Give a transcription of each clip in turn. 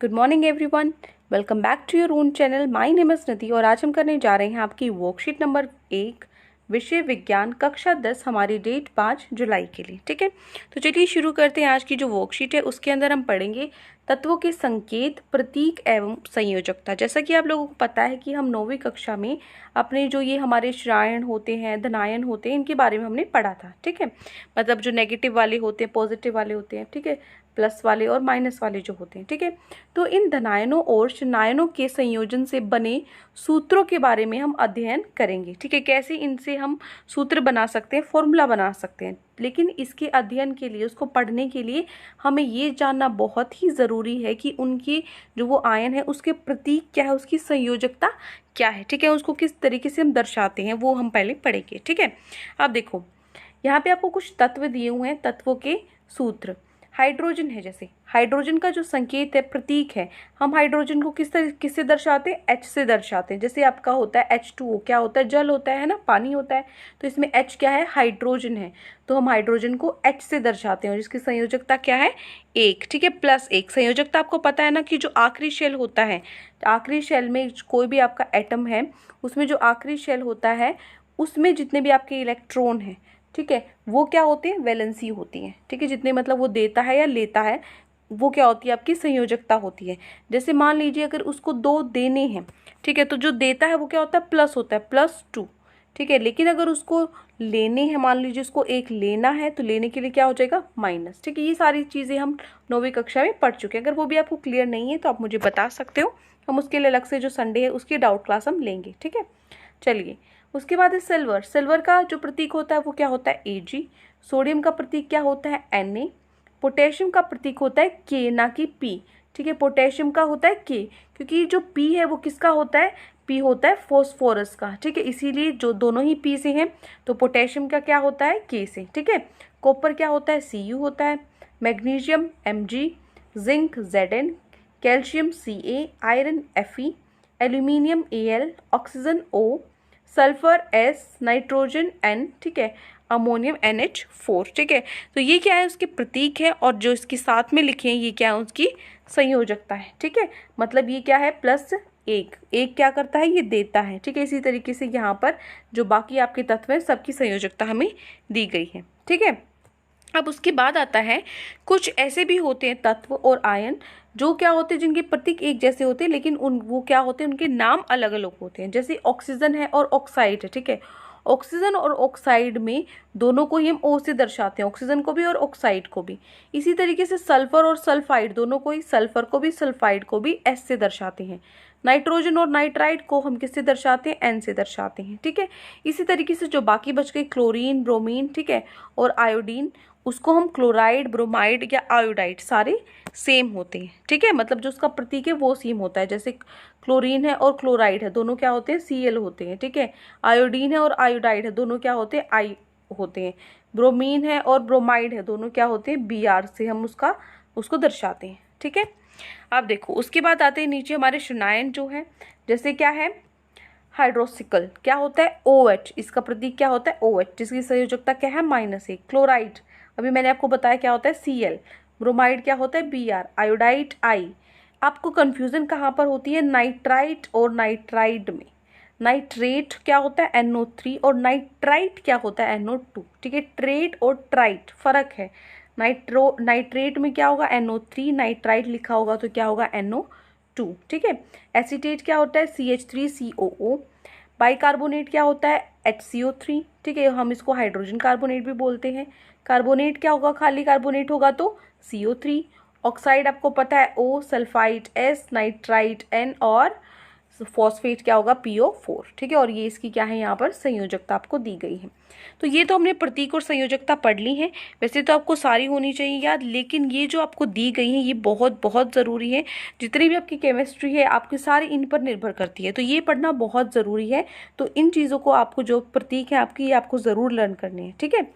Good morning everyone, welcome back to your own channel. My name is Nidhi और आज हम करने जा रहे हैं आपकी वर्कशीट नंबर 1 विषय विज्ञान कक्षा 10, हमारी डेट 5 जुलाई के लिए। ठीक है, तो चलिए शुरू करते हैं। आज की जो वर्कशीट है उसके अंदर हम पढ़ेंगे तत्वों के संकेत, प्रतीक एवं संयोजकता। जैसा कि आप लोगों को पता है कि हम 9वीं कक्षा में अपने जो ये हमारे श्रायण होते हैं, धनायन होते हैं, इनके बारे में हमने पढ़ा था। ठीक है, मतलब जो नेगेटिव वाले होते हैं, पॉजिटिव वाले होते हैं, ठीक है, प्लस वाले और माइनस वाले जो होते हैं। ठीक है, तो इन धनायनों और ऋणायनों के संयोजन से बने सूत्रों के बारे में हम अध्ययन करेंगे। ठीक है, कैसे इनसे हम सूत्र बना सकते हैं, फॉर्मूला बना सकते हैं। लेकिन इसके अध्ययन के लिए, उसको पढ़ने के लिए हमें ये जानना बहुत ही ज़रूरी है कि उनकी जो वो आयन है उसके प्रतीक क्या है, उसकी संयोजकता क्या है। ठीक है, उसको किस तरीके से हम दर्शाते हैं वो हम पहले पढ़ेंगे। ठीक है, अब देखो यहाँ पे आपको कुछ तत्व दिए हुए हैं, तत्वों के सूत्र। हाइड्रोजन है, जैसे हाइड्रोजन का जो संकेत है, प्रतीक है, हम हाइड्रोजन को किससे दर्शाते हैं? H से दर्शाते हैं। जैसे आपका होता है H2O, क्या होता है? जल होता है ना, पानी होता है। तो इसमें H क्या है? हाइड्रोजन है। तो हम हाइड्रोजन को H से दर्शाते हैं और इसकी संयोजकता क्या है? 1। ठीक है, +1। संयोजकता आपको पता है ना कि जो आखिरी शेल होता है, आखिरी शेल में कोई भी आपका एटम है, उसमें जो आखिरी शेल होता है उसमें जितने भी आपके इलेक्ट्रॉन हैं, ठीक है, वो क्या होते हैं? वैलेंसी होती है। ठीक है, जितने मतलब वो देता है या लेता है, वो क्या होती है? आपकी संयोजकता होती है। जैसे मान लीजिए अगर उसको 2 देने हैं, ठीक है, तो जो देता है वो क्या होता है? प्लस होता है, +2। ठीक है, लेकिन अगर उसको लेने हैं, मान लीजिए उसको 1 लेना है, तो लेने के लिए क्या हो जाएगा? माइनस। ठीक है, ये सारी चीज़ें हम 9वीं कक्षा में पढ़ चुके हैं। अगर वो भी आपको क्लियर नहीं है तो आप मुझे बता सकते हो, हम उसके लिए अलग से जो संडे है उसकी डाउट क्लास हम लेंगे। ठीक है, चलिए उसके बाद है सिल्वर। सिल्वर का जो प्रतीक होता है वो क्या होता है? Ag। सोडियम का प्रतीक क्या होता है? Na। पोटेशियम का प्रतीक होता है K, ना कि P। ठीक है, पोटेशियम का होता है K, क्योंकि जो P है वो किसका होता है? P होता है फॉस्फोरस का। ठीक है, इसीलिए जो दोनों ही P से हैं, तो पोटेशियम का क्या होता है? K से। ठीक है, कॉपर क्या होता है? Cu होता है। Magnesium Mg, zinc Zn, calcium Ca, iron Fe, aluminium Al, oxygen O, sulphur S, nitrogen N, ठीक है, अमोनियम NH4। ठीक है, तो ये क्या है? उसके प्रतीक है, और जो इसके साथ में लिखे हैं ये क्या है? उसकी संयोजकता है। ठीक है, मतलब ये क्या है? +1। एक क्या करता है? ये देता है। ठीक है, इसी तरीके से यहाँ पर जो बाकी आपके तत्व हैं सबकी संयोजकता हमें दी गई है। ठीक है, अब उसके बाद आता है कुछ ऐसे भी होते हैं तत्व और आयन जो क्या होते हैं, जिनके प्रतीक एक जैसे होते हैं, लेकिन वो क्या होते हैं? उनके नाम अलग अलग होते हैं। जैसे ऑक्सीजन है और ऑक्साइड है। ठीक है, ऑक्सीजन और ऑक्साइड में दोनों को ही हम O से दर्शाते हैं, ऑक्सीजन को भी और ऑक्साइड को भी। इसी तरीके से सल्फर और सल्फाइड, दोनों को ही, सल्फर को भी सल्फाइड को भी S से दर्शाते हैं। नाइट्रोजन और नाइट्राइड को हम किससे दर्शाते हैं? N से दर्शाते हैं। ठीक है, इसी तरीके से जो बाकी बच गए, क्लोरीन, ब्रोमीन, ठीक है, और आयोडीन, उसको हम क्लोराइड, ब्रोमाइड या आयोडाइड, सारे सेम होते हैं। ठीक है, मतलब जो उसका प्रतीक है वो सेम होता है। जैसे क्लोरीन है और क्लोराइड है, दोनों क्या होते हैं? Cl होते हैं। ठीक है, आयोडीन है और आयोडाइड है, दोनों क्या होते हैं? I होते हैं। ब्रोमीन है और ब्रोमाइड है, दोनों क्या होते हैं? Br से हम उसको दर्शाते हैं। ठीक है, अब देखो उसके बाद आते हैं नीचे हमारे ऋणायन जो है, जैसे क्या है? हाइड्रोक्सिकल, क्या होता है? OH, इसका प्रतीक क्या होता है? OH, जिसकी संयोजकता क्या है? -1। क्लोराइड, अभी मैंने आपको बताया क्या होता है? Cl। ब्रोमाइड क्या होता है? Br। Iodide I। आपको कंफ्यूजन कहाँ पर होती है? नाइट्राइट और नाइट्राइड में। नाइट्रेट क्या होता है? NO3, और नाइट्राइट क्या होता है? NO2। ठीक है, ट्रेट और ट्राइट फर्क है। नाइट्रेट में क्या होगा? NO3, नाइट्राइट लिखा होगा तो क्या होगा? NO2। ठीक है, एसीटेट क्या होता है? CH3COO। बाइकार्बोनेट क्या होता है? HCO3। ठीक है, हम इसको हाइड्रोजन कार्बोनेट भी बोलते हैं। कार्बोनेट क्या होगा? खाली कार्बोनेट होगा तो CO3। ऑक्साइड आपको पता है O, sulphide S, nitrite N, और फॉस्फेट क्या होगा? PO4। ठीक है, और ये इसकी क्या है? यहाँ पर संयोजकता आपको दी गई है। तो ये तो हमने प्रतीक और संयोजकता पढ़ ली है। वैसे तो आपको सारी होनी चाहिए याद, लेकिन ये जो आपको दी गई है ये बहुत बहुत ज़रूरी है। जितनी भी आपकी केमिस्ट्री है आपकी सारी इन पर निर्भर करती है, तो ये पढ़ना बहुत ज़रूरी है। तो इन चीज़ों को आपको, जो प्रतीक है आपकी, ये आपको ज़रूर लर्न करने हैं। ठीक है,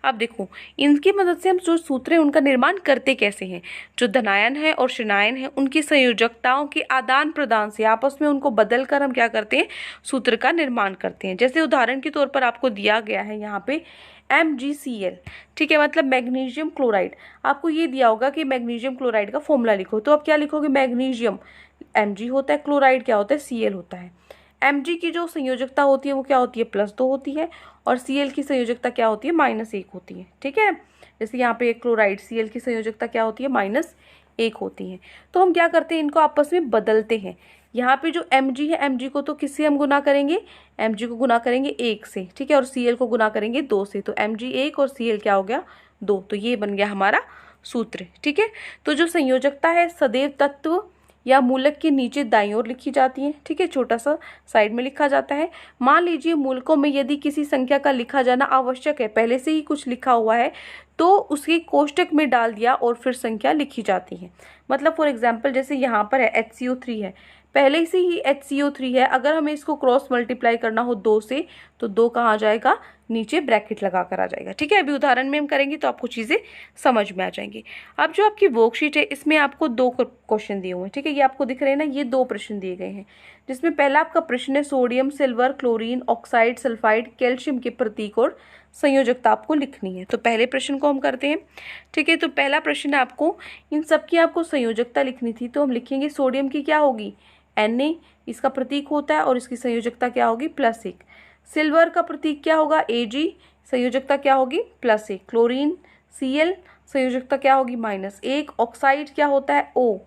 अब देखो इनकी मदद से हम जो सूत्र हैं उनका निर्माण करते कैसे हैं। जो धनायन है और ऋणायन है उनकी संयोजकताओं के आदान प्रदान से, आपस में उनको बदल कर हम क्या करते हैं? सूत्र का निर्माण करते हैं। जैसे उदाहरण के तौर पर आपको दिया गया गया है यहाँ पे MgCl, ठीक है, मतलब मैग्नीशियम क्लोराइड। आपको ये दिया होगा कि मैग्नीशियम क्लोराइड का फॉर्मूला लिखो, तो आप क्या लिखोगे, मैग्नीशियम Mg होता है, क्लोराइड क्या होता है, Cl होता है। Mg की जो संयोजकता होती है वो क्या होती है, +2 होती है, और Cl की संयोजकता क्या होती है, -1 होती है, ठीक है। जैसे यहाँ पे क्लोराइड Cl की संयोजकता क्या होती है, -1 होती है। तो हम क्या करते हैं, इनको आपस में बदलते हैं। यहाँ पे जो Mg है, Mg को तो किससे हम गुना करेंगे, Mg को गुना करेंगे 1 से, ठीक है, और Cl को गुना करेंगे 2 से, तो Mg 1 और Cl क्या हो गया, 2। तो ये बन गया हमारा सूत्र, ठीक है। तो जो संयोजकता है सदैव तत्व या मूलक के नीचे दाईं ओर लिखी जाती है, ठीक है, छोटा सा साइड में लिखा जाता है। मान लीजिए मूलकों में यदि किसी संख्या का लिखा जाना आवश्यक है, पहले से ही कुछ लिखा हुआ है, तो उसके कोष्टक में डाल दिया और फिर संख्या लिखी जाती है। मतलब फॉर एग्जाम्पल जैसे यहाँ पर है HCO3 है, पहले से ही HCO3 है, अगर हमें इसको क्रॉस मल्टीप्लाई करना हो 2 से, तो 2 कहाँ आ जाएगा, नीचे ब्रैकेट लगा कर आ जाएगा, ठीक है। अभी उदाहरण में हम करेंगे तो आपको चीज़ें समझ में आ जाएंगी। अब जो आपकी वर्कशीट है इसमें आपको 2 क्वेश्चन दिए हुए हैं, ठीक है, ये आपको दिख रहे हैं ना, ये 2 प्रश्न दिए गए हैं, जिसमें पहला आपका प्रश्न है sodium, silver, chlorine, oxide, sulphide, calcium के प्रतीक और संयोजकता आपको लिखनी है। तो पहले प्रश्न को हम करते हैं, ठीक है। तो पहला प्रश्न है आपको इन सब की आपको संयोजकता लिखनी थी, तो हम लिखेंगे सोडियम की क्या होगी, Na, इसका प्रतीक होता है, और इसकी संयोजकता क्या होगी, +1। सिल्वर का प्रतीक क्या होगा, Ag, संयोजकता क्या होगी, +1। क्लोरीन Cl, संयोजकता क्या होगी, -1। ऑक्साइड क्या होता है, O,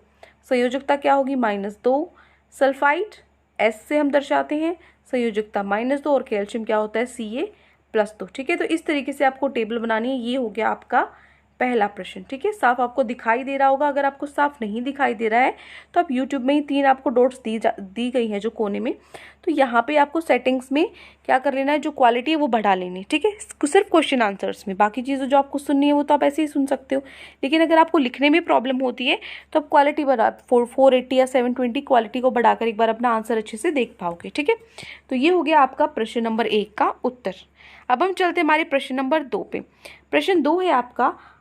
संयोजकता क्या होगी, -2। सल्फाइड S से हम दर्शाते हैं, संयोजकता -2, और कैल्शियम क्या होता है, Ca+2, ठीक है। तो इस तरीके से आपको टेबल बनानी है। ये हो गया आपका पहला प्रश्न, ठीक है। साफ आपको दिखाई दे रहा होगा, अगर आपको साफ नहीं दिखाई दे रहा है तो आप यूट्यूब में ही 3 आपको डॉट्स दी गई हैं जो कोने में, तो यहाँ पे आपको सेटिंग्स में क्या कर लेना है, जो क्वालिटी है वो बढ़ा लेनी है, ठीक है, सिर्फ क्वेश्चन आंसर्स में। बाकी चीज़ें जो आपको सुननी है वो तो आप ऐसे ही सुन सकते हो, लेकिन अगर आपको लिखने में प्रॉब्लम होती है तो आप क्वालिटी बढ़ा 480 या 720 क्वालिटी को बढ़ाकर एक बार अपना आंसर अच्छे से देख पाओगे, ठीक है। तो ये हो गया आपका प्रश्न नंबर 1 का उत्तर। अब हम चलते हैं हमारे प्रश्न नंबर 2 पे। प्रश्न 2 है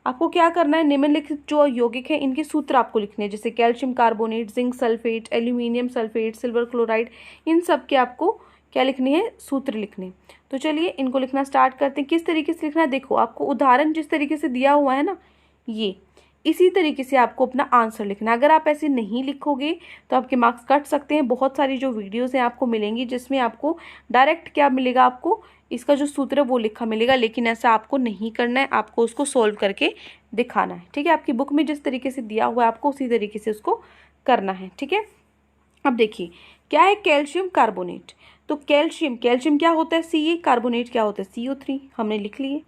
आपको क्या करना है, निम्नलिखित जो यौगिक है इनके सूत्र आपको लिखने हैं, जैसे calcium carbonate, zinc sulphate, aluminium sulphate, silver chloride, इन सब के आपको क्या लिखने हैं, सूत्र लिखने। तो चलिए इनको लिखना स्टार्ट करते हैं। किस तरीके से लिखना है, देखो आपको उदाहरण जिस तरीके से दिया हुआ है ना, ये इसी तरीके से आपको अपना आंसर लिखना है। अगर आप ऐसे नहीं लिखोगे तो आपके मार्क्स कट सकते हैं। बहुत सारी जो वीडियोस हैं आपको मिलेंगी जिसमें आपको डायरेक्ट क्या मिलेगा, आपको इसका जो सूत्र है वो लिखा मिलेगा, लेकिन ऐसा आपको नहीं करना है, आपको उसको सोल्व करके दिखाना है, ठीक है। आपकी बुक में जिस तरीके से दिया हुआ है आपको उसी तरीके से उसको करना है, ठीक है। अब देखिए क्या है, कैल्शियम कार्बोनेट। तो कैल्शियम क्या होता है, Ca, कार्बोनेट क्या होता है, CO3, हमने लिख लिए।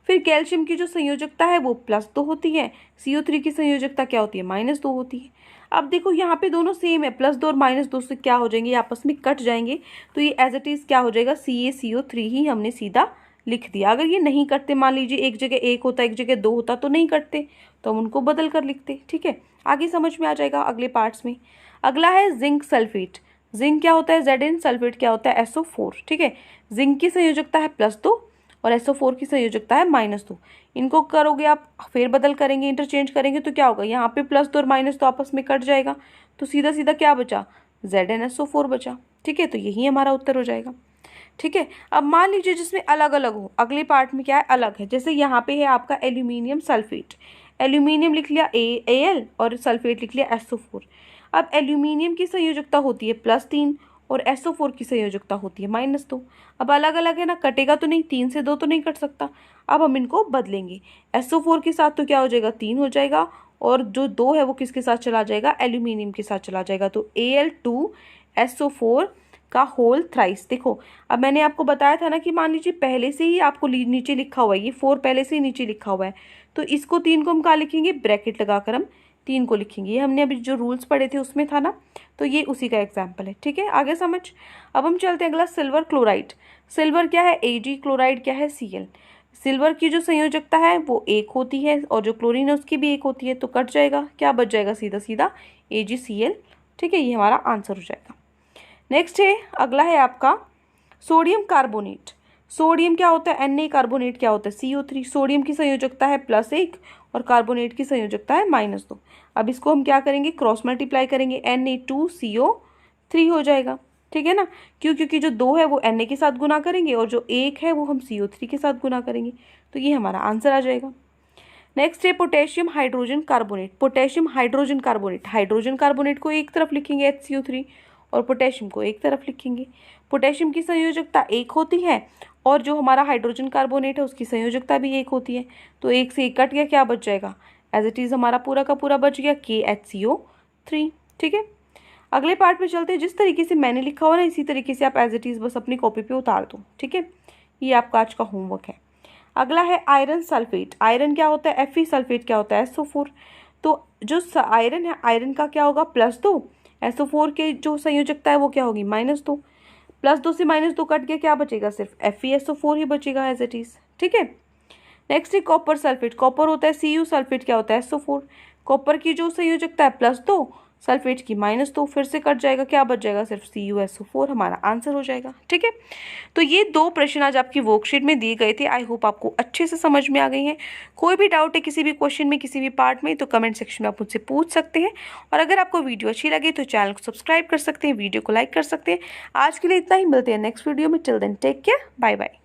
फिर कैल्शियम की जो संयोजकता है वो +2 होती है, CO3 की संयोजकता क्या होती है, -2 होती है। अब देखो यहाँ पे दोनों सेम है, +2 और -2 से क्या हो जाएंगे, आपस में कट जाएंगे, तो ये एज इट इज़ क्या हो जाएगा, CaCO3 ही हमने सीधा लिख दिया। अगर ये नहीं कटते, मान लीजिए एक जगह 1 होता एक जगह 2 होता तो नहीं कटते, तो हम उनको बदल कर लिखते, ठीक है। आगे समझ में आ जाएगा अगले पार्ट्स में। अगला है जिंक सल्फेट। जिंक क्या होता है, Zn, सल्फेट क्या होता है, SO4, ठीक है। जिंक की संयोजकता है +2 और SO4 की संयोजकता है -2। इनको करोगे आप फिर बदल करेंगे, इंटरचेंज करेंगे तो क्या होगा, यहाँ पे +2 और -2 आपस में कट जाएगा, तो सीधा सीधा क्या बचा, ZnSO4 बचा, ठीक है। तो यही हमारा उत्तर हो जाएगा, ठीक है। अब मान लीजिए जिसमें अलग अलग हो, अगले पार्ट में क्या है, अलग है। जैसे यहाँ पे है आपका एल्यूमिनियम सल्फेट, एल्यूमिनियम लिख लिया Al और सल्फेट लिख लिया SO4। अब एल्यूमिनियम की संयोजकता होती है +3 और SO4 की संयोजकता होती है -2। अब अलग अलग है ना, कटेगा तो नहीं, 3 से 2 तो नहीं कट सकता। अब हम इनको बदलेंगे, SO4 के साथ तो क्या हो जाएगा, 3 हो जाएगा, और जो 2 है वो किसके साथ चला जाएगा, एल्यूमिनियम के साथ चला जाएगा, तो Al2SO4 का होल थ्राइस। देखो अब मैंने आपको बताया था ना कि मान लीजिए पहले से ही आपको नीचे लिखा हुआ है, ये 4 पहले से ही नीचे लिखा हुआ है, तो इसको 3 को हम कहाँ लिखेंगे, ब्रैकेट लगाकर हम 3 को लिखेंगे। ये हमने अभी जो रूल्स पढ़े थे उसमें था ना, तो ये उसी का एग्जाम्पल है, ठीक है। आगे समझ। अब हम चलते हैं अगला, सिल्वर क्लोराइड। सिल्वर क्या है, Ag, क्लोराइड क्या है, Cl। सिल्वर की जो संयोजकता है वो 1 होती है और जो क्लोरीन है उसकी भी 1 होती है, तो कट जाएगा, क्या बच जाएगा, सीधा सीधा AgCl, ठीक है। ये हमारा आंसर हो जाएगा। नेक्स्ट है, अगला है आपका सोडियम कार्बोनेट। सोडियम क्या होता है, Na, कार्बोनेट क्या होता है, CO3। सोडियम की संयोजकता है +1 और कार्बोनेट की संयोजकता है -2। अब इसको हम क्या करेंगे, क्रॉस मल्टीप्लाई करेंगे, Na2CO3 हो जाएगा, ठीक है ना, क्यों? क्योंकि जो 2 है वो Na के साथ गुना करेंगे और जो 1 है वो हम CO3 के साथ गुना करेंगे, तो ये हमारा आंसर आ जाएगा। नेक्स्ट है potassium hydrogen carbonate. Potassium hydrogen carbonate, hydrogen carbonate को एक तरफ लिखेंगे HCO3 और पोटेशियम को एक तरफ लिखेंगे। पोटेशियम की संयोजकता 1 होती है और जो हमारा हाइड्रोजन कार्बोनेट है उसकी संयोजकता भी 1 होती है, तो 1 से 1 कट गया, क्या बच जाएगा? एज इट इज़ हमारा पूरा का पूरा बच गया KHCO3। ठीक है, अगले पार्ट में चलते हैं। जिस तरीके से मैंने लिखा हुआ ना इसी तरीके से आप एज इट इज़ बस अपनी कॉपी पे उतार दो। ठीक है, ये आपका आज का होमवर्क है। अगला है आयरन सल्फेट। आयरन क्या होता है? Fe सल्फेट क्या होता है? SO4। तो जो आयरन है, आयरन का क्या होगा? +2। SO4 के जो संयोजकता है वो क्या होगी? -2। +2 से -2 कट गया, क्या बचेगा? सिर्फ FeSO4 ही बचेगा एज इट इज। ठीक है, नेक्स्ट है कॉपर सल्फेट। कॉपर होता है Cu, सल्फेट क्या होता है? SO4। कॉपर की जो संयोजकता है +2, सल्फेट की -2, फिर से कट जाएगा, क्या बच जाएगा? सिर्फ CuSO4 हमारा आंसर हो जाएगा। ठीक है, तो ये 2 प्रश्न आज आपकी वर्कशीट में दिए गए थे। आई होप आपको अच्छे से समझ में आ गई हैं। कोई भी डाउट है किसी भी क्वेश्चन में, किसी भी पार्ट में, तो कमेंट सेक्शन में आप मुझसे पूछ सकते हैं। और अगर आपको वीडियो अच्छी लगे तो चैनल को सब्सक्राइब कर सकते हैं, वीडियो को लाइक कर सकते हैं। आज के लिए इतना ही, मिलते हैं नेक्स्ट वीडियो में। Till then take care, bye bye.